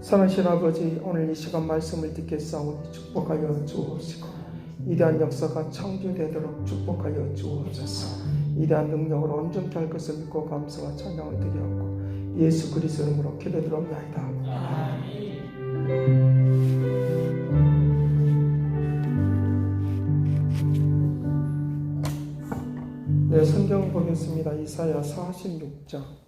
선하신 아버지, 오늘 이 시간 말씀을 듣겠사오니 축복하여 주옵시고 위대한 역사가 창조되도록 축복하여 주옵소서. 위대한 능력으로 온전케 할 것을 믿고 감사와 찬양을 드리옵고 예수 그리스도 이름으로 기도드리옵나이다. 아멘. 네, 성경 보겠습니다. 이사야 46장.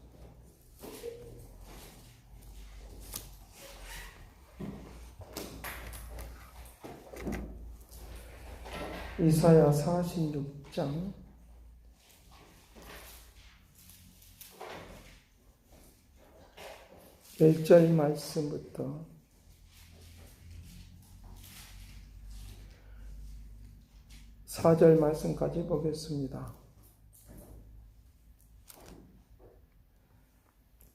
이사야 46장 1절 말씀부터 4절 말씀까지 보겠습니다.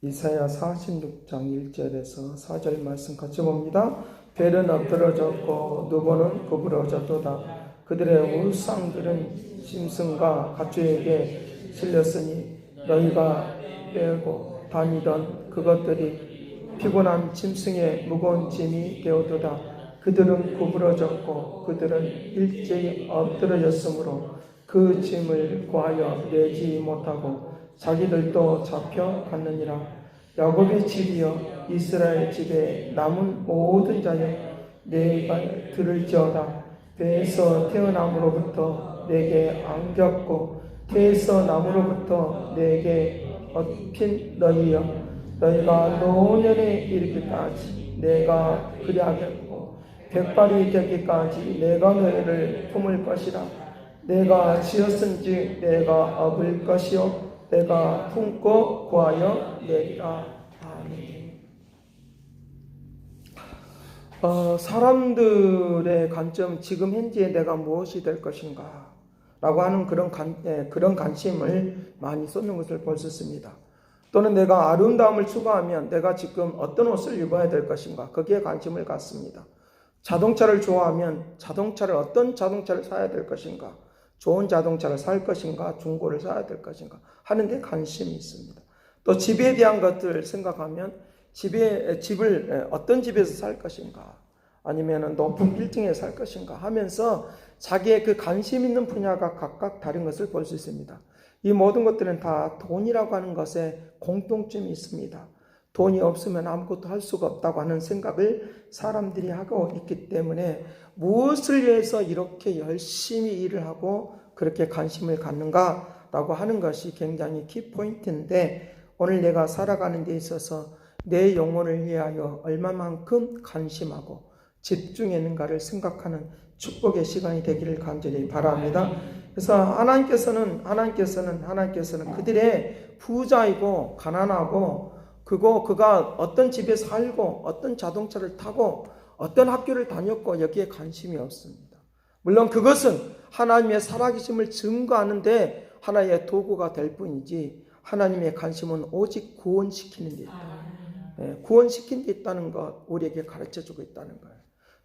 이사야 46장 1절에서 4절 말씀 같이 봅니다. 벨은 엎드러졌고 누보는 구부러졌도다. 그들의 우상들은 짐승과 가축에게 실렸으니 너희가 빼고 다니던 그것들이 피곤한 짐승의 무거운 짐이 되었도다. 그들은 구부러졌고 그들은 일제히 엎드러졌으므로 그 짐을 구하여 내지 못하고 자기들도 잡혀갔느니라. 야곱의 집이여 이스라엘 집에 남은 모든 자여 내가 들을지어다. 배에서 태어남으로부터 내게 안겼고 태에서 남으로부터 내게 얻힌 너희여, 너희가 노년에 이르기까지 내가 그리하겠고 백발이 되기까지 내가 너희를 품을 것이라. 내가 지었은즉 내가 업을 것이요 내가 품고 구하여 내리라. 아멘. 사람들의 관점, 지금 현재 내가 무엇이 될 것인가 라고 하는 그런 관심을 많이 쏟는 것을 볼 수 있습니다. 또는 내가 아름다움을 추구하면 내가 지금 어떤 옷을 입어야 될 것인가, 거기에 관심을 갖습니다. 자동차를 좋아하면 어떤 자동차를 사야 될 것인가, 좋은 자동차를 살 것인가, 중고를 사야 될 것인가 하는 데 관심이 있습니다. 또 집에 대한 것들을 생각하면 집을 어떤 집에서 살 것인가, 아니면 높은 빌딩에 살 것인가 하면서 자기의 그 관심 있는 분야가 각각 다른 것을 볼 수 있습니다. 이 모든 것들은 다 돈이라고 하는 것에 공통점이 있습니다. 돈이 없으면 아무것도 할 수가 없다고 하는 생각을 사람들이 하고 있기 때문에 무엇을 위해서 이렇게 열심히 일을 하고 그렇게 관심을 갖는가라고 하는 것이 굉장히 키포인트인데, 오늘 내가 살아가는 데 있어서 내 영혼을 위하여 얼마만큼 관심하고 집중했는가를 생각하는 축복의 시간이 되기를 간절히 바랍니다. 그래서 하나님께서는 그들의 부자이고 가난하고 그가 어떤 집에 살고 어떤 자동차를 타고 어떤 학교를 다녔고 여기에 관심이 없습니다. 물론 그것은 하나님의 살아계심을 증거하는데 하나의 도구가 될 뿐이지, 하나님의 관심은 오직 구원시키는 데 있다. 구원시키는 데 있다는 것 우리에게 가르쳐주고 있다는 거예요.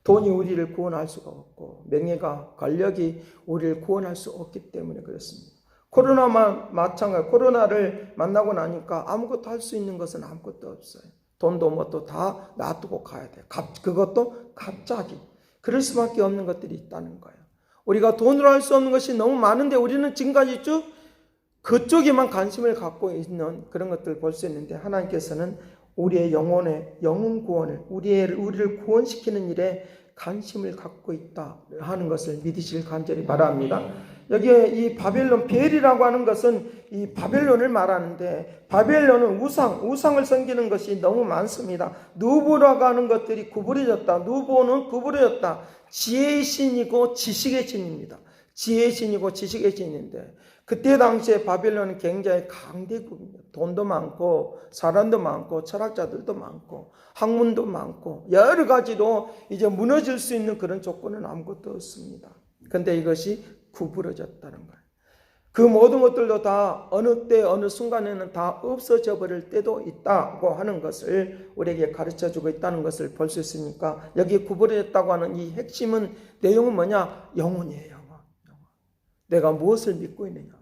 돈이 우리를 구원할 수가 없고 명예가 권력이 우리를 구원할 수 없기 때문에 그렇습니다. 코로나만 마찬가지. 코로나를 만나고 나니까 아무것도 할 수 있는 것은 아무것도 없어요. 돈도 뭣도 다 놔두고 가야 돼요. 그것도 갑자기. 그럴 수밖에 없는 것들이 있다는 거예요. 우리가 돈으로 할 수 없는 것이 너무 많은데 우리는 지금까지 쭉 그쪽에만 관심을 갖고 있는 그런 것들을 볼 수 있는데, 하나님께서는 우리의 영혼 구원을, 우리를 구원시키는 일에 관심을 갖고 있다 하는 것을 믿으실 간절히 바랍니다. 여기에 이 바벨론, 벨이라고 하는 것은 이 바벨론을 말하는데, 바벨론은 우상을 섬기는 것이 너무 많습니다. 누보라고 하는 것들이 구부러졌다. 누보는 구부러졌다. 지혜의 신이고 지식의 신입니다. 지혜의 신이고 지식의 신인데, 그때 당시에 바벨론은 굉장히 강대국입니다. 돈도 많고 사람도 많고 철학자들도 많고 학문도 많고 여러 가지로 이제 무너질 수 있는 그런 조건은 아무것도 없습니다. 그런데 이것이 구부러졌다는 거예요. 그 모든 것들도 다 어느 때 어느 순간에는 다 없어져 버릴 때도 있다고 하는 것을 우리에게 가르쳐주고 있다는 것을 볼 수 있으니까, 여기 구부러졌다고 하는 이 핵심은, 내용은 뭐냐? 영혼이에요. 영혼. 내가 무엇을 믿고 있느냐,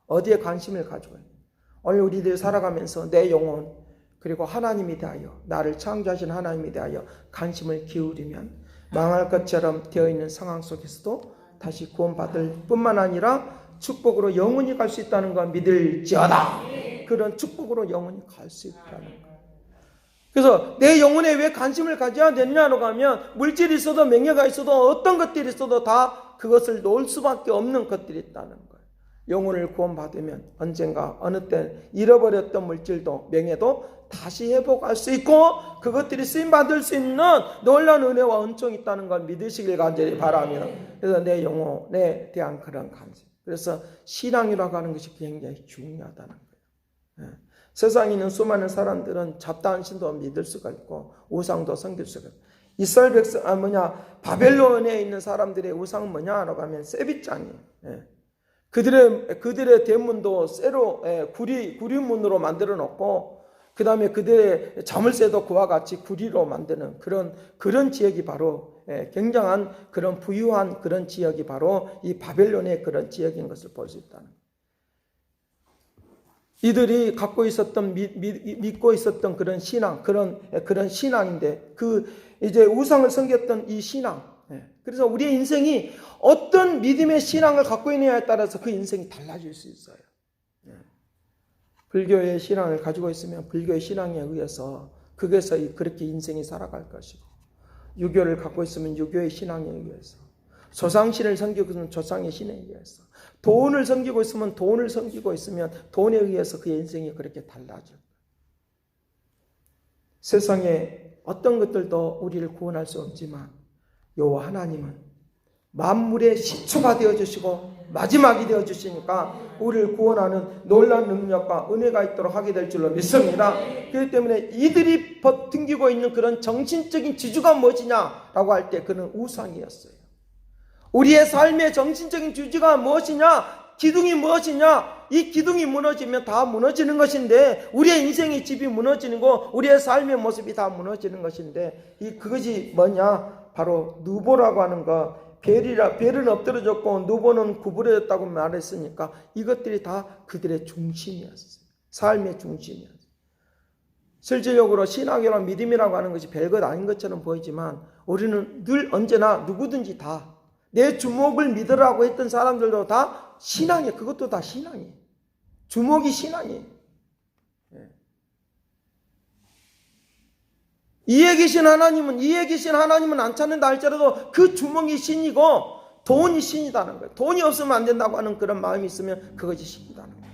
어디에 관심을 가지고 있느냐. 오늘 우리들이 살아가면서 내 영혼, 그리고 하나님에 대하여, 나를 창조하신 하나님에 대하여 관심을 기울이면 망할 것처럼 되어 있는 상황 속에서도 다시 구원받을 뿐만 아니라 축복으로 영원히 갈 수 있다는 걸 믿을지어다. 그런 축복으로 영원히 갈 수 있다는 거. 그래서 내 영혼에 왜 관심을 가져야 되느냐로 가면 물질이 있어도 명예가 있어도 어떤 것들이 있어도 다 그것을 놓을 수밖에 없는 것들이 있다는 거예요. 영혼을 구원받으면 언젠가 어느 때 잃어버렸던 물질도 명예도 다시 회복할 수 있고 그것들이 쓰임받을 수 있는 놀라운 은혜와 은총이 있다는 걸 믿으시길 간절히 바라며, 그래서 내 영혼에 대한 그런 관심, 그래서 신앙이라고 하는 것이 굉장히 중요하다는 거예요. 세상에 있는 수많은 사람들은 잡다한 신도 믿을 수가 있고 우상도 섬길 수가 있고, 이스라엘 백성 바벨론에 있는 사람들의 우상은 뭐냐라고 하면 세빗장이에요. 그들의 대문도 쇠로 구리문으로 만들어 놓고, 그 다음에 그들의 자물쇠도 그와 같이 구리로 만드는 그런 지역이 바로 굉장한 그런 부유한 그런 지역이 바로 이 바벨론의 그런 지역인 것을 볼 수 있다는 거예요. 이들이 갖고 있었던 믿고 있었던 그런 신앙, 그런 신앙인데 이제 우상을 섬겼던 이 신앙. 그래서 우리의 인생이 어떤 믿음의 신앙을 갖고 있느냐에 따라서 그 인생이 달라질 수 있어요. 불교의 신앙을 가지고 있으면 불교의 신앙에 의해서 거기서 그렇게 인생이 살아갈 것이고, 유교를 갖고 있으면 유교의 신앙에 의해서, 조상신을 섬기고 있으면 조상의 신에 의해서, 돈을 섬기고 있으면 돈을 섬기고 있으면 돈에 의해서 그의 인생이 그렇게 달라져요. 세상에 어떤 것들도 우리를 구원할 수 없지만 여호와 하나님은 만물의 시초가 되어주시고 마지막이 되어주시니까 우리를 구원하는 놀라운 능력과 은혜가 있도록 하게 될 줄로 믿습니다. 그렇기 때문에 이들이 버팅기고 있는 그런 정신적인 지주가 무엇이냐라고 할 때 그는 우상이었어요. 우리의 삶의 정신적인 주주가 무엇이냐? 기둥이 무엇이냐? 이 기둥이 무너지면 다 무너지는 것인데, 우리의 인생의 집이 무너지는 거, 우리의 삶의 모습이 다 무너지는 것인데, 그것이 뭐냐? 바로 누보라고 하는 거. 벨은 엎드러졌고 누보는 구부러졌다고 말했으니까 이것들이 다 그들의 중심이었어요. 삶의 중심이었어요. 실질적으로 신앙이라고 믿음이라고 하는 것이 별것 아닌 것처럼 보이지만 우리는 늘 언제나 누구든지 다 내 주목을 믿으라고 했던 사람들도 다 신앙이에요. 그것도 다 신앙이에요. 주목이 신앙이에요. 이에 계신 하나님은 안 찾는다 할지라도 그 주먹이 신이고 돈이 신이다는 거예요. 돈이 없으면 안 된다고 하는 그런 마음이 있으면 그것이 신이다는 거예요.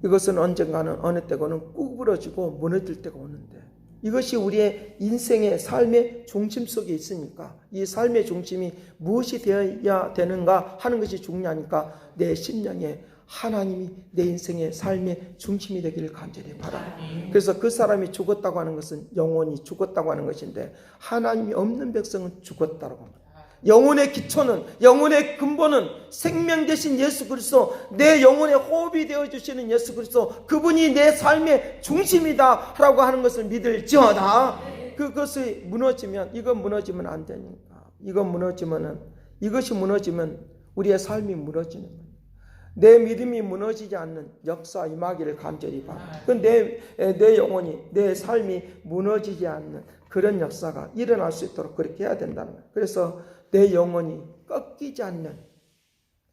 이것은 언젠가는 어느 때고는 구부러지고 무너질 때가 오는데, 이것이 우리의 인생의 삶의 중심 속에 있으니까 이 삶의 중심이 무엇이 되어야 되는가 하는 것이 중요하니까 내 심령에 하나님이 내 인생의 삶의 중심이 되기를 간절히 바랍니다. 그래서 그 사람이 죽었다고 하는 것은 영혼이 죽었다고 하는 것인데, 하나님이 없는 백성은 죽었다고 합니다. 영혼의 기초는, 영혼의 근본은 생명 되신 예수 그리스도, 내 영혼의 호흡이 되어주시는 예수 그리스도, 그분이 내 삶의 중심이다 라고 하는 것을 믿을지어다. 그것이 무너지면, 이건 무너지면 안 되니까, 이것이 무너지면 우리의 삶이 무너지는 거예요. 내 믿음이 무너지지 않는 역사 임하기를 간절히 바랍니다. 내 영혼이, 내 삶이 무너지지 않는 그런 역사가 일어날 수 있도록 그렇게 해야 된다는 거예요. 그래서 내 영혼이 꺾이지 않는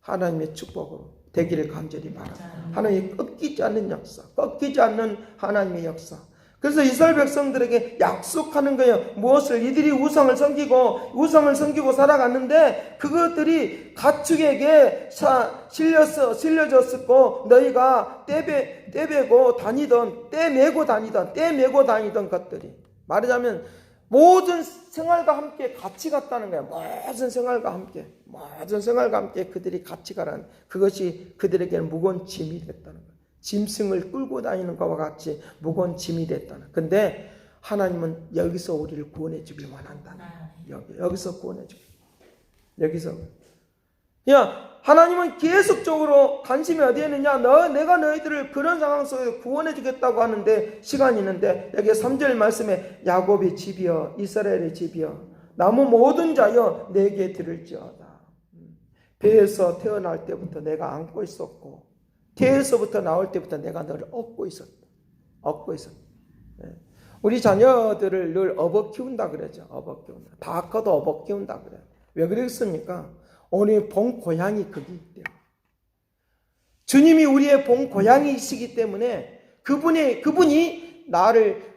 하나님의 축복으로 되기를 간절히 바랍니다. 하나님이 꺾이지 않는 역사, 꺾이지 않는 하나님의 역사. 그래서 이스라엘 백성들에게 약속하는 거예요. 무엇을? 이들이 우상을 섬기고 살아갔는데 그것들이 가축에게 실려졌었고, 너희가 떼매고 다니던 것들이, 말하자면 모든 생활과 함께 같이 갔다는 거예요. 모든 생활과 함께 그들이 같이 가라는, 그것이 그들에게는 무거운 짐이 됐다는 거예요. 짐승을 끌고 다니는 것과 같이 무거운 짐이 됐다는. 근데 하나님은 여기서 우리를 구원해 주길 원한다는. 여기서 구원해 주길. 하나님은 계속적으로 관심이 어디에 있느냐? 내가 너희들을 그런 상황 속에서 구원해 주겠다고 하는데 시간이 있는데, 여기 3절 말씀에 야곱의 집이여 이스라엘의 집이여 나무 모든 자여 내게 들을지어다. 배에서 태어날 때부터 내가 안고 있었고 태에서부터 나올 때부터 내가 너를 업고 있었다. 우리 자녀들을 늘 업어 키운다 그러죠. 업어 키운다. 다 커도 업어 키운다 그래요. 왜 그랬습니까? 오늘 본 고향이 거기 있대요. 주님이 우리의 본 고향이시기 때문에 그분이 나를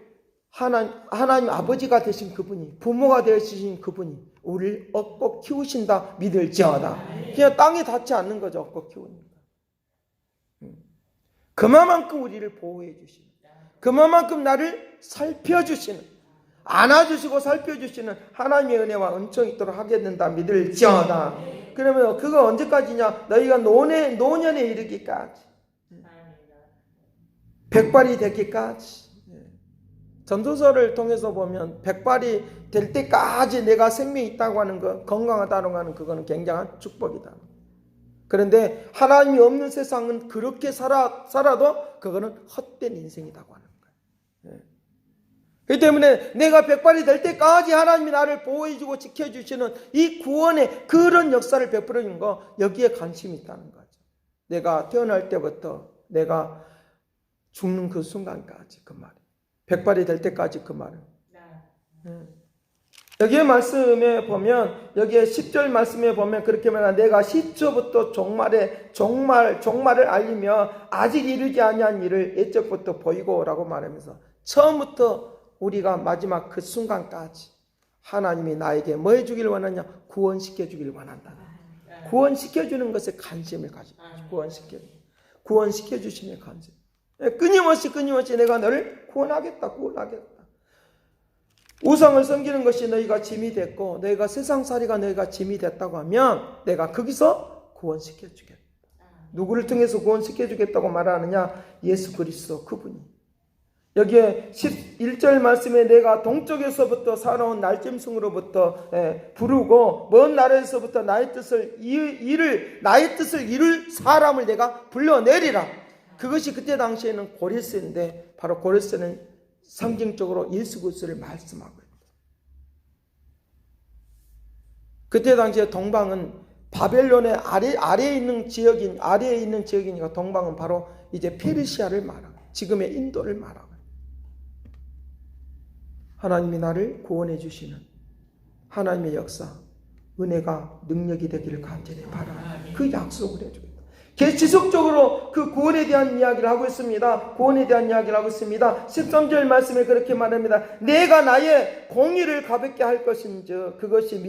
하나님 아버지가 되신 그분이, 부모가 되신 그분이 우리를 업고 키우신다 믿을지어다. 그냥 땅에 닿지 않는 거죠. 업고 키우니까. 그만큼 우리를 보호해 주시는, 그만큼 나를 살펴주시는, 안아주시고 살펴주시는 하나님의 은혜와 은총이 있도록 하게 된다 믿을지어다. 그러면 그거 언제까지냐? 너희가 노년에 이르기까지, 백발이 되기까지. 전도서를 통해서 보면 백발이 될 때까지 내가 생명이 있다고 하는 것, 건강하다고 하는 그거는 굉장한 축복이다. 그런데 하나님이 없는 세상은 그렇게 살아도 그거는 헛된 인생이라고 하는 거예요. 그렇기 때문에 내가 백발이 될 때까지 하나님이 나를 보호해주고 지켜주시는 이 구원의 그런 역사를 베풀어 주는 거, 여기에 관심이 있다는 거죠. 내가 태어날 때부터 내가 죽는 그 순간까지, 그 말이 백발이 될 때까지 그 말은. 여기에 말씀에 보면, 여기에 10절 말씀에 보면 그렇게 말하면 내가 시초부터 종말을 알리며 아직 이르지 아니한 일을 옛적부터 보이고 라고 말하면서 처음부터 우리가 마지막 그 순간까지 하나님이 나에게 뭐 해주길 원하냐? 구원시켜주길 원한다. 구원시켜주는 것에 관심을 가지고, 구원시켜주심에 관심. 끊임없이 내가 너를 구원하겠다. 우상을 섬기는 것이 너희가 짐이 됐고 너희가 세상살이가 너희가 짐이 됐다고 하면 내가 거기서 구원시켜주겠다. 누구를 통해서 구원시켜주겠다고 말하느냐? 예수 그리스도 그분이. 여기에 11절 말씀에 내가 동쪽에서부터 살아온 날짐승으로부터 부르고 먼 나라에서부터 나의 뜻을 이룰 사람을 내가 불러내리라. 그것이 그때 당시에는 고레스인데 바로 고레스는 상징적으로 예수 그리스도를 말씀하고 있다. 그때 당시에 동방은 바벨론의 아래에 있는 지역이니까 동방은 바로 이제 페르시아를 말하고 지금의 인도를 말하고 하나님이 나를 구원해 주시는 하나님의 역사, 은혜가 능력이 되기를 간절히 바라. 그 약속을 해주겠다. 지속적으로 그 구원에 대한 이야기를 하고 있습니다. 13절 말씀에 그렇게 말합니다. 내가 나의 공의를 가볍게 할 것인즉 그것이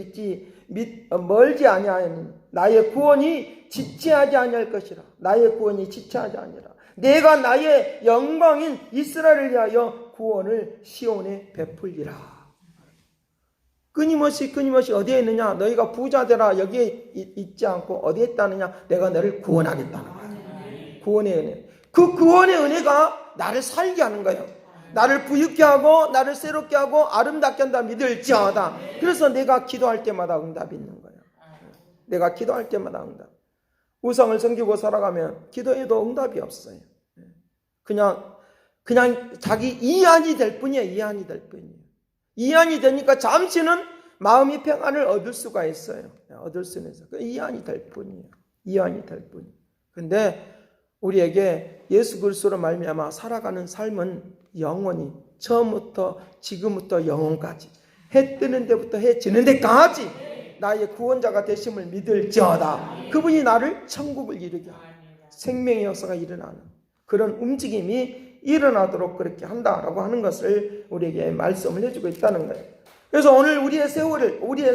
멀지 아니하니 나의 구원이 지체하지 아니할 것이라. 나의 구원이 지체하지 아니라. 내가 나의 영광인 이스라엘을 위하여 구원을 시온에 베풀리라. 끊임없이 어디에 있느냐? 너희가 부자 되라 여기에 있지 않고 어디에 있다느냐? 내가 너를 구원하겠다는 거예요. 구원의 은혜. 그 구원의 은혜가 나를 살게 하는 거예요. 나를 부유케 하고 나를 새롭게 하고 아름답게 한다 믿을지어다. 그래서 내가 기도할 때마다 응답이 있는 거예요. 내가 기도할 때마다 응답. 우상을 섬기고 살아가면 기도해도 응답이 없어요. 그냥 자기 이안이 될 뿐이에요. 이안이 되니까 잠시는 마음이 평안을 얻을 수가 있어요. 얻을 수는 있어요. 이안이 될 뿐이에요. 근데 우리에게 예수 그리스도로 말미암아 살아가는 삶은 영원히 처음부터 지금부터 영원까지 해 뜨는 데부터 해 지는 데까지 나의 구원자가 되심을 믿을지어다. 그분이 나를 천국을 이루게 하고 생명의 역사가 일어나는 그런 움직임이 일어나도록 그렇게 한다라고 하는 것을 우리에게 말씀을 해주고 있다는 거예요. 그래서 오늘 우리의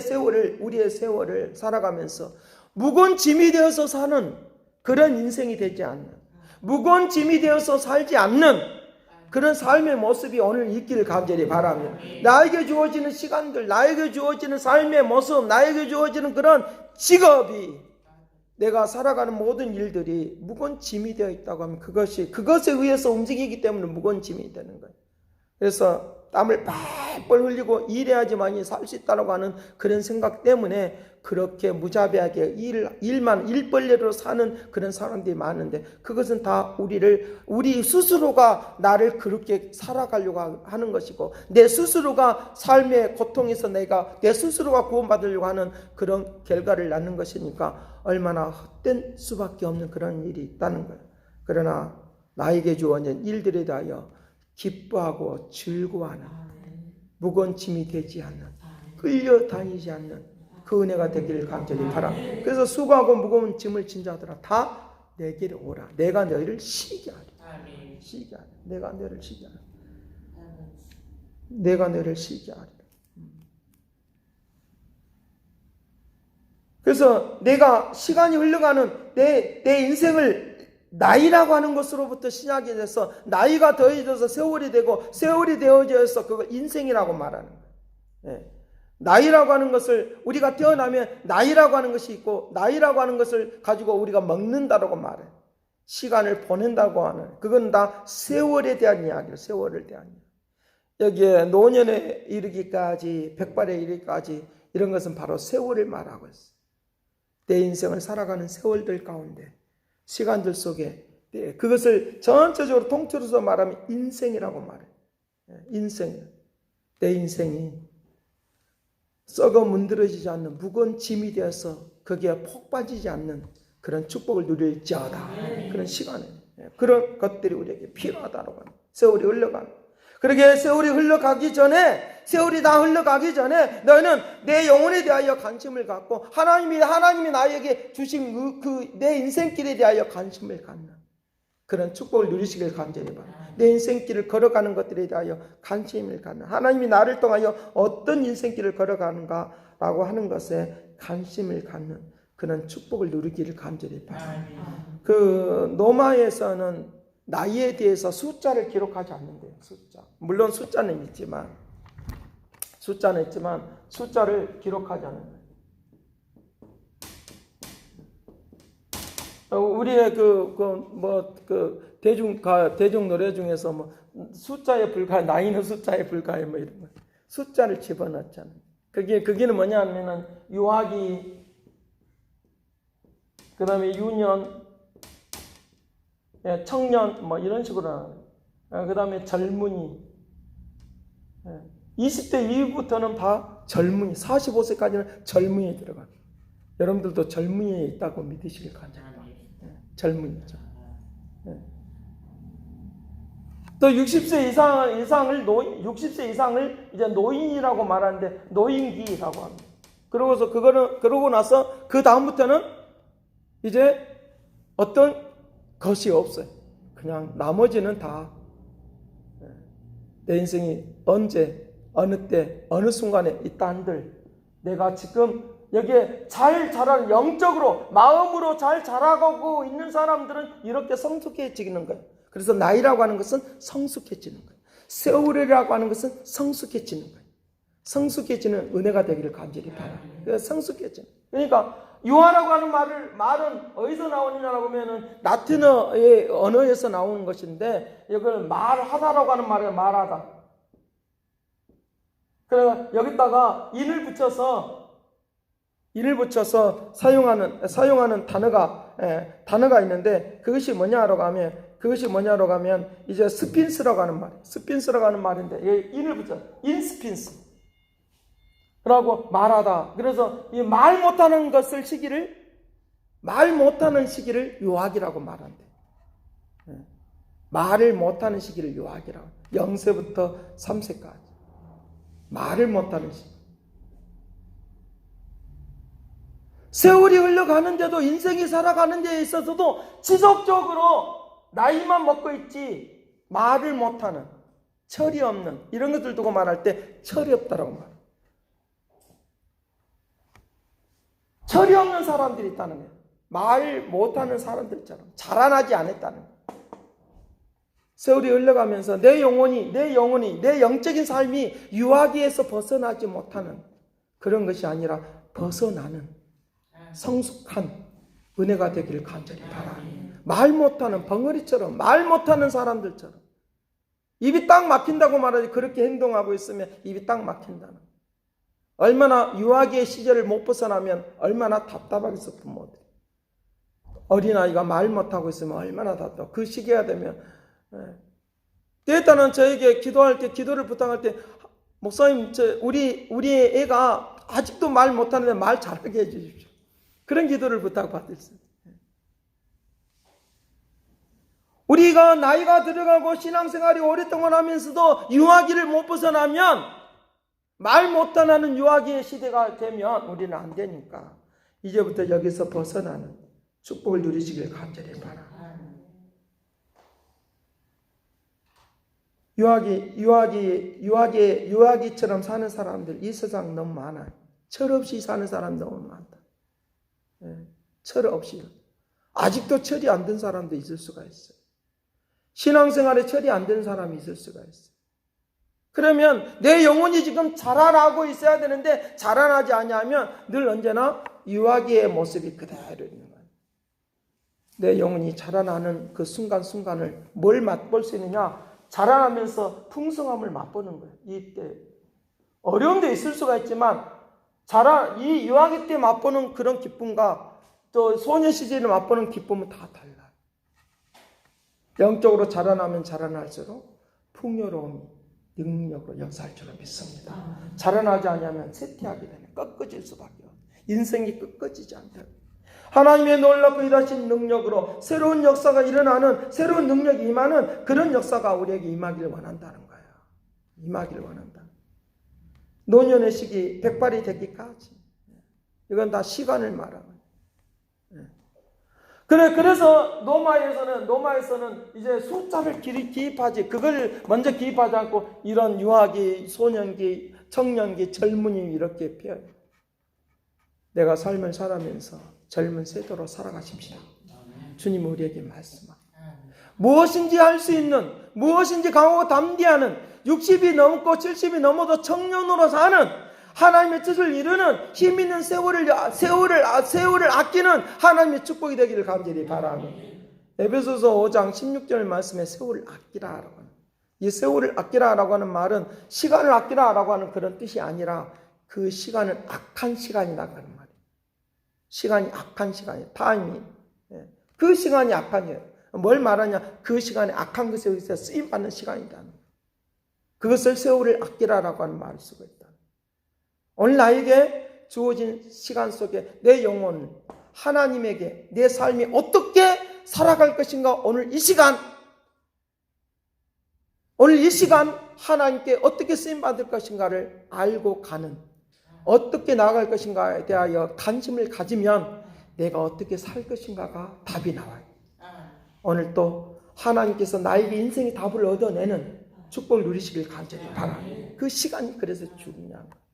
세월을 살아가면서 무거운 짐이 되어서 사는 그런 인생이 되지 않는, 무거운 짐이 되어서 살지 않는 그런 삶의 모습이 오늘 있기를 간절히 바라며, 나에게 주어지는 시간들, 나에게 주어지는 삶의 모습, 나에게 주어지는 그런 직업이, 내가 살아가는 모든 일들이 무거운 짐이 되어 있다고 하면 그것에 의해서 움직이기 때문에 무거운 짐이 되는 거예요. 그래서 땀을 뻘뻘 흘리고 일해야지만이 살 수 있다고 하는 그런 생각 때문에 그렇게 무자비하게 일벌레로 사는 그런 사람들이 많은데, 그것은 다 우리 스스로가 나를 그렇게 살아가려고 하는 것이고, 내 스스로가 삶의 고통에서 내 스스로가 구원받으려고 하는 그런 결과를 낳는 것이니까 얼마나 헛된 수밖에 없는 그런 일이 있다는 거예요. 그러나 나에게 주어진 일들에 대하여 기뻐하고 즐거워하는, 무거운 짐이 되지 않는, 끌려다니지 않는 그 은혜가 되기를 간절히 바랍니다. 그래서 수고하고 무거운 짐을 진 자들아 다 내게로 오라. 내가 너희를 쉬게 하리라. 쉬게 하리라. 내가 너희를 쉬게 하리라. 내가 너희를 쉬게 하리라. 그래서 내가 시간이 흘러가는 내 인생을 나이라고 하는 것으로부터 시작이 돼서 나이가 더해져서 세월이 되고 세월이 되어져서 그걸 인생이라고 말하는 거예요. 예. 나이라고 하는 것을 우리가 태어나면 나이라고 하는 것이 있고 나이라고 하는 것을 가지고 우리가 먹는다라고 말해요. 시간을 보낸다고 하는 그건 다 세월에 대한 이야기예요. 세월을 대한 이야기. 여기에 노년에 이르기까지 백발에 이르기까지 이런 것은 바로 세월을 말하고 있어요. 내 인생을 살아가는 세월들 가운데 시간들 속에 그것을 전체적으로 통틀어서 말하면 인생이라고 말해요. 인생. 내 인생이 썩어 문드러지지 않는 무거운 짐이 되어서 거기에 폭 빠지지 않는 그런 축복을 누릴지어다. 그런 시간에 그런 것들이 우리에게 필요하다고 합니다. 세월이 흘러가는. 그렇게 세월이 흘러가기 전에 세월이 다 흘러가기 전에 너희는 내 영혼에 대하여 관심을 갖고 하나님이 나에게 주신 내 인생길에 대하여 관심을 갖는 그런 축복을 누리시길 간절히 바랍니다. 내 인생길을 걸어가는 것들에 대하여 관심을 갖는 하나님이 나를 통하여 어떤 인생길을 걸어가는가라고 하는 것에 관심을 갖는 그런 축복을 누리기를 간절히 바랍니다. 그 로마에서는 나이에 대해서 숫자를 기록하지 않는데요. 숫자. 물론 숫자는 있지만 숫자를 기록하지 않는 거예요. 우리의 대중 노래 중에서 뭐 숫자에 불과해, 나이는 숫자에 불과해 뭐 이런 거. 숫자를 집어넣잖아요. 그게는 뭐냐 하면은 유아기, 그다음에 유년, 청년 뭐 이런 식으로 나와요. 그다음에 젊은이. 20대 이후부터는 다 젊은이, 45세까지는 젊은이에 들어가요. 여러분들도 젊은이에 있다고 믿으시길 간절합니다. 젊은이죠. 또 60세 이상을 이제 노인이라고 말하는데 노인기라고 합니다. 그러고 나서 그 다음부터는 이제 어떤 것이 없어요. 그냥 나머지는 다 내 인생이 언제, 어느 때, 어느 순간에 있다 한들 내가 지금 여기에 잘 자라는 영적으로 마음으로 잘 자라가고 있는 사람들은 이렇게 성숙해지는 거예요. 그래서 나이라고 하는 것은 성숙해지는 거예요. 세월이라고 하는 것은 성숙해지는 거예요. 성숙해지는 은혜가 되기를 간절히 바랍니다. 그래서 성숙해지는. 그러니까 유아라고 하는 말은 어디서 나오느냐라고 하면은 라틴어의 언어에서 나오는 것인데 이걸 말하다라고 하는 말이에요. 말하다. 그래서 여기다가 인을 붙여서 사용하는 단어가 있는데 그것이 뭐냐라고 하면 이제 스핀스라고 하는 말이에요. 스핀스라고 하는 말인데 인을 붙여 인스핀스. 라고 말하다. 그래서 이 말 못하는 시기를 유학이라고 말한대. 말을 못하는 시기를 유학이라고. 0세부터 3세까지. 말을 못하는 시기. 세월이 흘러가는데도 인생이 살아가는 데 있어서도 지속적으로 나이만 먹고 있지 말을 못하는, 철이 없는 이런 것들 두고 말할 때 철이 없다라고 말해요. 철이 없는 사람들이 있다는 거예요. 말 못하는 사람들처럼 자라나지 않았다는 거예요. 세월이 흘러가면서 내 영혼이 내 영적인 삶이 유아기에서 벗어나지 못하는 그런 것이 아니라 벗어나는 성숙한 은혜가 되기를 간절히 바랍니다. 말 못하는 벙어리처럼 말 못하는 사람들처럼 입이 딱 막힌다고 말하지 그렇게 행동하고 있으면 입이 딱 막힌다는 거예요. 얼마나 유아기의 시절을 못 벗어나면 얼마나 답답하겠어 부모들이. 어린아이가 말 못하고 있으면 얼마나 답답해. 그 시기가 되면 일단은 저에게 기도를 부탁할 때 목사님 우리 애가 아직도 말 못하는데 말 잘하게 해주십시오. 그런 기도를 부탁받았어요. 우리가 나이가 들어가고 신앙생활이 오랫동안 하면서도 유아기를 못 벗어나면, 말 못하는 유아기의 시대가 되면 우리는 안 되니까 이제부터 여기서 벗어나는 축복을 누리시길 간절히 바랍니다. 유아기처럼 사는 사람들 이 세상 너무 많아요. 철없이 사는 사람 너무 많다. 철없이. 아직도 철이 안 든 사람도 있을 수가 있어요. 신앙생활에 철이 안 든 사람이 있을 수가 있어요. 그러면 내 영혼이 지금 자라나고 있어야 되는데 자라나지 않냐면 늘 언제나 유아기의 모습이 그대로 있는 거예요. 내 영혼이 자라나는 그 순간순간을 뭘 맛볼 수 있느냐? 자라나면서 풍성함을 맛보는 거예요. 이때 어려움도 있을 수가 있지만 이 유아기 때 맛보는 그런 기쁨과 또 소녀 시절에 맛보는 기쁨은 다 달라요. 영적으로 자라나면 자라날수록 풍요로움이 능력으로 역사할 줄로 믿습니다. 자라나지 않으면 쇠퇴하게 되면 꺾어질 수밖에 없어요. 인생이 꺾어지지 않다. 하나님의 놀랍고 일하신 능력으로 새로운 역사가 일어나는, 새로운 능력이 임하는 그런 역사가 우리에게 임하기를 원한다는 거예요. 임하기를 원한다. 노년의 시기, 백발이 되기까지. 이건 다 시간을 말하는. 그래서 노마에서는 이제 숫자를 기입하지, 그걸 먼저 기입하지 않고 이런 유아기, 소년기, 청년기, 젊은이 이렇게 펴요. 내가 삶을 살아면서 젊은 세대로 살아가십시오. 주님 우리에게 말씀합니다. 무엇인지 할 수 있는, 무엇인지 강하고 담대하는 60이 넘고 70이 넘어도 청년으로 사는 하나님의 뜻을 이루는 힘 있는 세월을 아끼는 하나님의 축복이 되기를 간절히 바라며 에베소서 5장 16절 말씀에 세월을 아끼라라고 하는, 이 세월을 아끼라라고 하는 말은 시간을 아끼라라고 하는 그런 뜻이 아니라 그 시간은 악한 시간이라고 하는 말이에요. 시간이 악한 시간이에요. 타임이. 그 시간이 악한이에요. 뭘 말하냐? 그 시간에 악한 것에 의해서 쓰임받는 시간이다. 그것을 세월을 아끼라라고 하는 말을 쓰고 있다. 오늘 나에게 주어진 시간 속에 내 영혼, 하나님에게 내 삶이 어떻게 살아갈 것인가, 오늘 이 시간 하나님께 어떻게 쓰임받을 것인가를 알고 가는, 어떻게 나아갈 것인가에 대하여 관심을 가지면 내가 어떻게 살 것인가가 답이 나와요. 오늘 또 하나님께서 나에게 인생의 답을 얻어내는 축복을 누리시길 간절히 바랍니다. 그 시간이 그래서 중요한 거예요.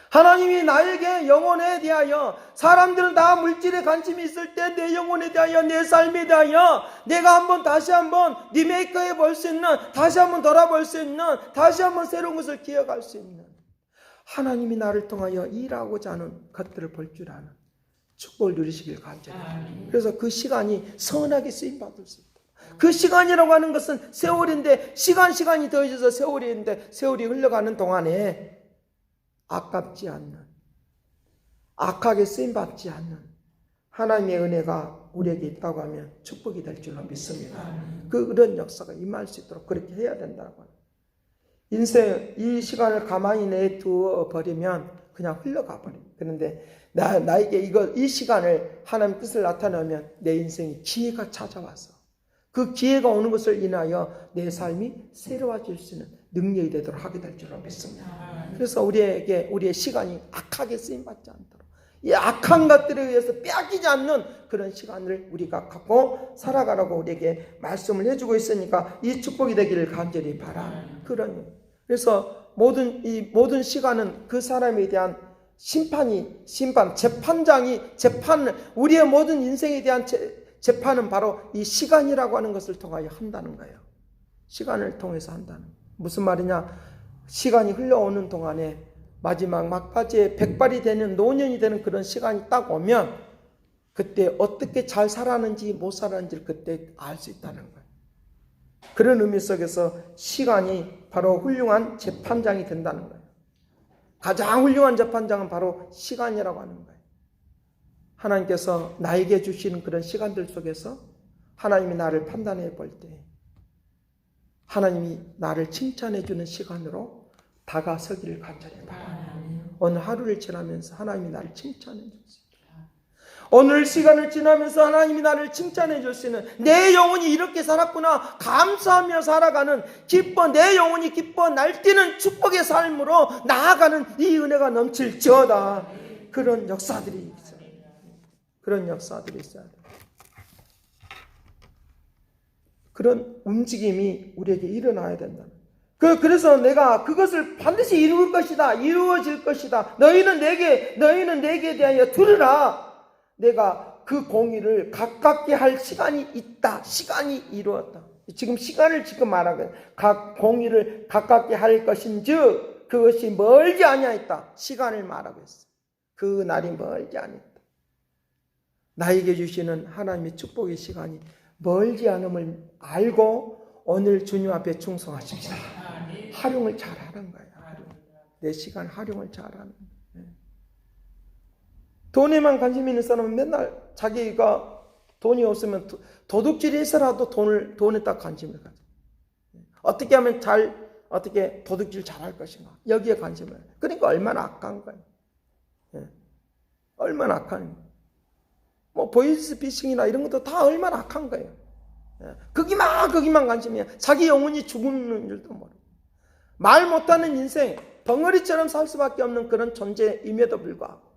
하나님이 나에게 영혼에 대하여, 사람들은 다 물질에 관심이 있을 때 내 영혼에 대하여, 내 삶에 대하여 내가 다시 한번 리메이크해 볼 수 있는, 다시 한번 돌아볼 수 있는, 다시 한번 새로운 것을 기억할 수 있는, 하나님이 나를 통하여 일하고자 하는 것들을 볼 줄 아는 축복을 누리시길 간절히 바랍니다. 그래서 그 시간이 선하게 쓰임받을 수 있다. 그 시간이라고 하는 것은 세월인데, 시간이 더해져서 세월인데, 세월이 흘러가는 동안에 아깝지 않는, 악하게 쓰임받지 않는 하나님의 은혜가 우리에게 있다고 하면 축복이 될 줄로 믿습니다. 그런 역사가 임할 수 있도록 그렇게 해야 된다고 합니다. 인생 이 시간을 가만히 내두어 버리면 그냥 흘러가 버려요. 그런데 나에게 이 시간을 하나님 뜻을 나타내면 내 인생에 기회가 찾아와서 그 기회가 오는 것을 인하여 내 삶이 새로워질 수 있는 능력이 되도록 하게 될 줄로 믿습니다. 그래서 우리의 시간이 악하게 쓰임받지 않도록, 이 악한 것들에 의해서 빼앗기지 않는 그런 시간을 우리가 갖고 살아가라고 우리에게 말씀을 해주고 있으니까 이 축복이 되기를 간절히 바랍니다. 그래서 모든 시간은 그 사람에 대한 재판장이 우리의 모든 인생에 대한 재판은 바로 이 시간이라고 하는 것을 통하여 한다는 거예요. 시간을 통해서 한다는 거예요. 무슨 말이냐? 시간이 흘러오는 동안에 마지막 막바지에 백발이 되는, 노년이 되는 그런 시간이 딱 오면 그때 어떻게 잘 살았는지 못 살았는지를 그때 알 수 있다는 거예요. 그런 의미 속에서 시간이 바로 훌륭한 재판장이 된다는 거예요. 가장 훌륭한 재판장은 바로 시간이라고 하는 거예요. 하나님께서 나에게 주시는 그런 시간들 속에서 하나님이 나를 판단해 볼 때 하나님이 나를 칭찬해 주는 시간으로 다가서기를 간절히 바랍니다. 오늘 하루를 지나면서 하나님이 나를 칭찬해 주세요. 오늘 시간을 지나면서 하나님이 나를 칭찬해 주시는, 내 영혼이 이렇게 살았구나 감사하며 살아가는, 내 영혼이 기뻐 날뛰는 축복의 삶으로 나아가는 이 은혜가 넘칠지어다. 그런 역사들이 있어요. 그런 역사들이 있어야 돼요. 그런 움직임이 우리에게 일어나야 된다. 그래서 내가 그것을 반드시 이루어질 것이다. 너희는 내게 대하여 들으라. 내가 그 공의를 가깝게 할 시간이 있다. 시간이 이루었다. 지금 시간을 말하거든. 각 공의를 가깝게 할 것인즉 그것이 멀지 아니하였다. 시간을 말하고 있어. 그 날이 멀지 아니했다. 나에게 주시는 하나님의 축복의 시간이 멀지 않음을 알고 오늘 주님 앞에 충성하십시오. 활용을 잘하는 거예요. 내 시간 활용을 잘하는 거예요. 돈에만 관심 있는 사람은 맨날 자기가 돈이 없으면 도둑질을 해서라도 돈에 딱 관심을 가져. 어떻게 하면 어떻게 도둑질 잘할 것인가. 여기에 관심을 해요. 그러니까 얼마나 악한 거예요. 얼마나 악한 거예요. 보이스피싱이나 이런 것도 다 얼마나 악한 거예요. 거기만 관심이야. 자기 영혼이 죽는 줄도 모르고. 말 못하는 인생, 덩어리처럼 살 수밖에 없는 그런 존재임에도 불구하고.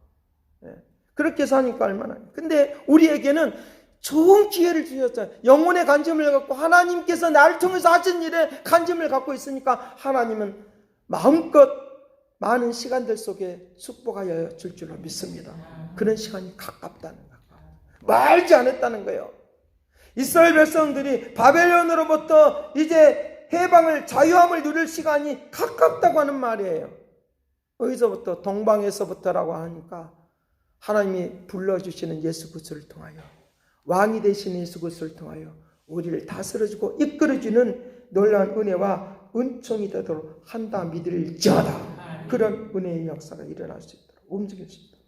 그렇게 사니까 얼마나. 근데 우리에게는 좋은 기회를 주셨어요. 영혼의 관심을 갖고 하나님께서 나를 통해서 하신 일에 관심을 갖고 있으니까 하나님은 마음껏 많은 시간들 속에 축복하여 줄 줄로 믿습니다. 그런 시간이 가깝다는 거예요. 멀지 않았다는 거예요. 이스라엘 백성들이 바벨론으로부터 이제 해방을, 자유함을 누릴 시간이 가깝다고 하는 말이에요. 어디서부터? 동방에서부터라고 하니까 하나님이 불러주시는 예수 그리스도를 통하여, 왕이 되신 예수 그리스도를 통하여 우리를 다스려주고 이끌어주는 놀라운 은혜와 은총이 되도록 한다 믿을지어다. 그런 은혜의 역사가 일어날 수 있도록 움직일 수 있도록.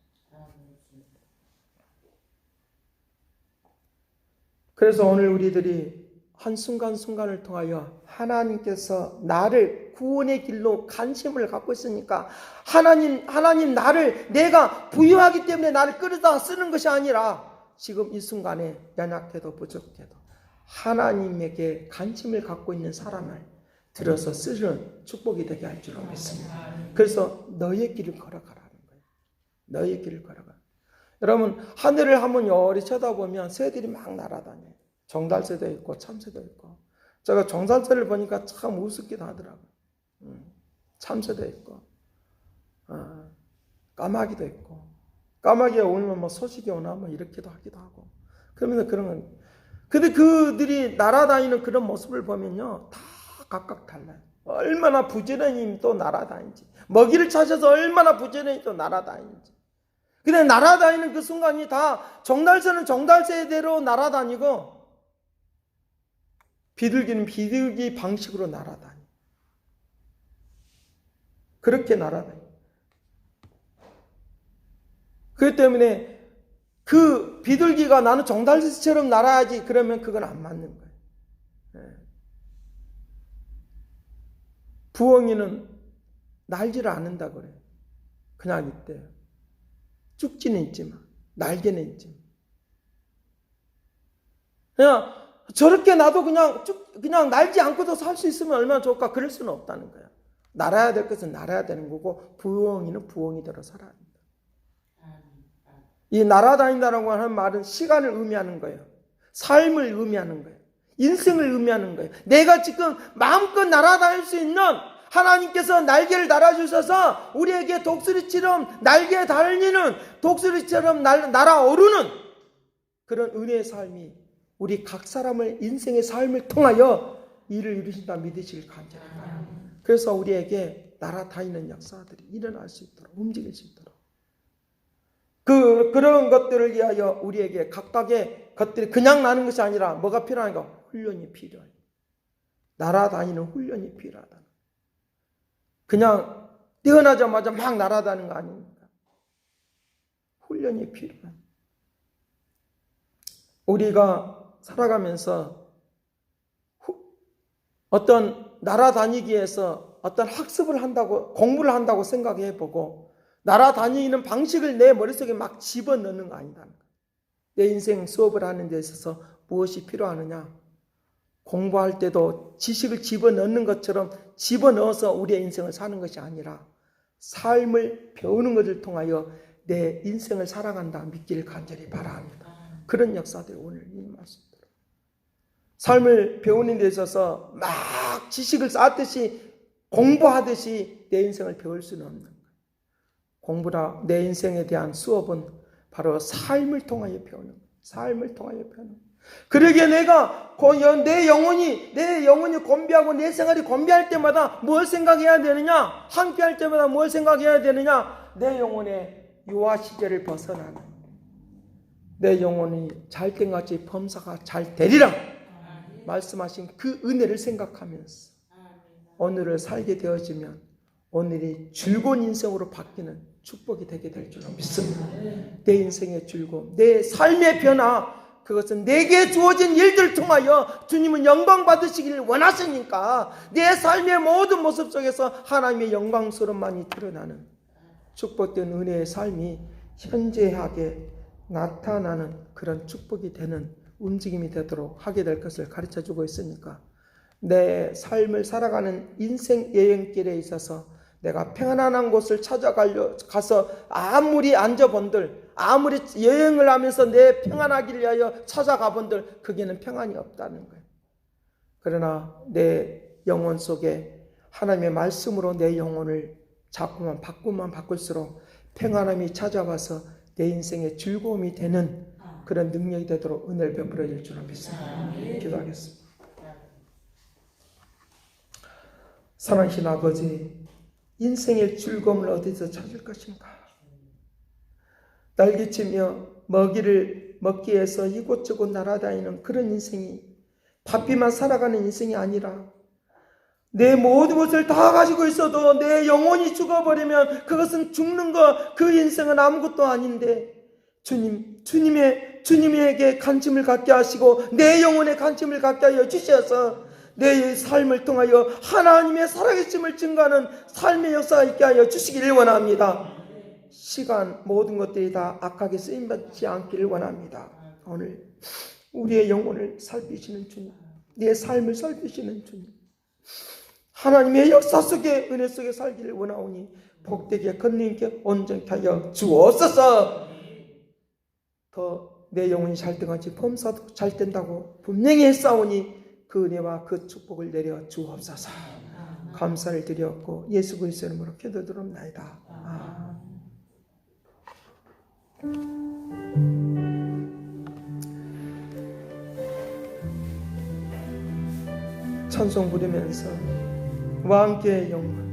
그래서 오늘 우리들이 한순간순간을 통하여 하나님께서 나를 구원의 길로 관심을 갖고 있으니까 하나님 나를, 내가 부유하기 때문에 나를 끌어다 쓰는 것이 아니라 지금 이 순간에 연약해도 부족해도 하나님에게 관심을 갖고 있는 사람을 들어서 쓰는 축복이 되게 할 줄 믿습니다. 그래서 너의 길을 걸어가라는 거예요. 너의 길을 걸어가. 여러분, 하늘을 한번 여리 쳐다보면 새들이 막 날아다녀요. 정달새도 있고 참새도 있고. 제가 정달새를 보니까 참 우습기도 하더라고요. 참새도 있고 까마귀도 있고. 까마귀가 오면 소식이 오나 이렇게도 하기도 하고. 그러면서 그런 건. 근데 그들이 날아다니는 그런 모습을 보면요, 다 각각 달라요. 얼마나 부지런히 또 날아다니는지, 먹이를 찾아서 얼마나 부지런히 또 날아다니는지. 근데 날아다니는 그 순간이 다, 정달새는 정달새대로 날아다니고 비둘기는 비둘기 방식으로 날아다니. 그렇게 날아다니. 그렇기 때문에 그 비둘기가 나는 정달새처럼 날아야지 그러면 그건 안 맞는 거예요. 부엉이는 날지를 않는다 그래요. 그냥 있대요. 쭉지는 있지만 날개는 있지만. 그냥 저렇게 나도 그냥 날지 않고도 살 수 있으면 얼마나 좋을까. 그럴 수는 없다는 거예요. 날아야 될 것은 날아야 되는 거고 부엉이는 부엉이대로 살아야 합니다. 이 날아다닌다라고 하는 말은 시간을 의미하는 거예요. 삶을 의미하는 거예요. 인생을 의미하는 거예요. 내가 지금 마음껏 날아다닐 수 있는, 하나님께서 날개를 달아주셔서 우리에게 독수리처럼 날개에 달리는, 독수리처럼 날아오르는 그런 은혜의 삶이 우리 각 사람의 인생의 삶을 통하여 일을 이루신다 믿으시길 간절합니다. 그래서 우리에게 날아다니는 역사들이 일어날 수 있도록, 움직일 수 있도록, 그런 것들을 위하여 우리에게 각각의 것들이 그냥 나는 것이 아니라 뭐가 필요한가? 훈련이 필요해요. 날아다니는 훈련이 필요하다. 그냥 태어나자마자 막 날아다니는 거 아닙니까? 훈련이 필요해. 우리가 살아가면서 어떤 날아다니기 위해서 어떤 학습을 한다고, 공부를 한다고 생각해 보고 날아다니는 방식을 내 머릿속에 막 집어넣는 거 아니다는 거예요. 내 인생 수업을 하는 데 있어서 무엇이 필요하느냐? 공부할 때도 지식을 집어넣는 것처럼 집어넣어서 우리의 인생을 사는 것이 아니라 삶을 배우는 것을 통하여 내 인생을 살아간다 믿기를 간절히 바랍니다. 그런 역사들이 오늘 이 말씀대로 삶을 배우는 데 있어서 막 지식을 쌓듯이 공부하듯이 내 인생을 배울 수는 없는 거예요. 공부라 내 인생에 대한 수업은 바로 삶을 통하여 배우는 거예요. 삶을 통하여 배우는 거예요. 그러기에 내가 내 영혼이 건비하고 내 생활이 건비할 때마다 뭘 생각해야 되느냐? 함께 할 때마다 뭘 생각해야 되느냐? 내 영혼의 유아 시절을 벗어나는 내 영혼이 잘된 같이 범사가 잘 되리라 말씀하신 그 은혜를 생각하면서 오늘을 살게 되어지면 오늘이 즐거운 인생으로 바뀌는 축복이 되게 될 줄로 믿습니다. 내 인생의 즐거움, 내 삶의 변화, 그것은 내게 주어진 일들을 통하여 주님은 영광 받으시기를 원하시니까 내 삶의 모든 모습 속에서 하나님의 영광스러움만이 드러나는 축복된 은혜의 삶이 현재하게 나타나는 그런 축복이 되는 움직임이 되도록 하게 될 것을 가르쳐주고 있으니까 내 삶을 살아가는 인생 여행길에 있어서 내가 평안한 곳을 가서 아무리 앉아본들, 아무리 여행을 하면서 내 평안하기를 위하여 찾아가본들 그게는 평안이 없다는 거예요. 그러나 내 영혼 속에 하나님의 말씀으로 내 영혼을 자꾸만 바꿀수록 평안함이 찾아와서 내 인생의 즐거움이 되는 그런 능력이 되도록 은혜를 베풀어 줄 줄로 믿습니다. 기도하겠습니다. 사랑하신 아버지, 인생의 즐거움을 어디서 찾을 것인가? 날개치며 먹이를 먹기 위해서 이곳저곳 날아다니는 그런 인생이 바삐만 살아가는 인생이 아니라 내 모든 것을 다 가지고 있어도 내 영혼이 죽어버리면 그것은 죽는 것, 그 인생은 아무것도 아닌데 주님에게 관심을 갖게 하시고 내 영혼에 관심을 갖게 하여 주셔서 내 삶을 통하여 하나님의 살아계심을 증거하는 삶의 역사가 있게 하여 주시기를 원합니다. 시간 모든 것들이 다 악하게 쓰임받지 않기를 원합니다. 오늘 우리의 영혼을 살피시는 주님, 내 삶을 살피시는 주님, 하나님의 역사 속에 은혜 속에 살기를 원하오니 복되게 건님께 온전케 하여 주옵소서. 더 내 영혼이 잘된같이 범사도 잘된다고 분명히 했사오니 그 은혜와 그 축복을 내려 주옵소서. 감사를 드렸고 예수 그리스도의 이름으로 기도드립나이다. 찬송 부르면서 왕께 영광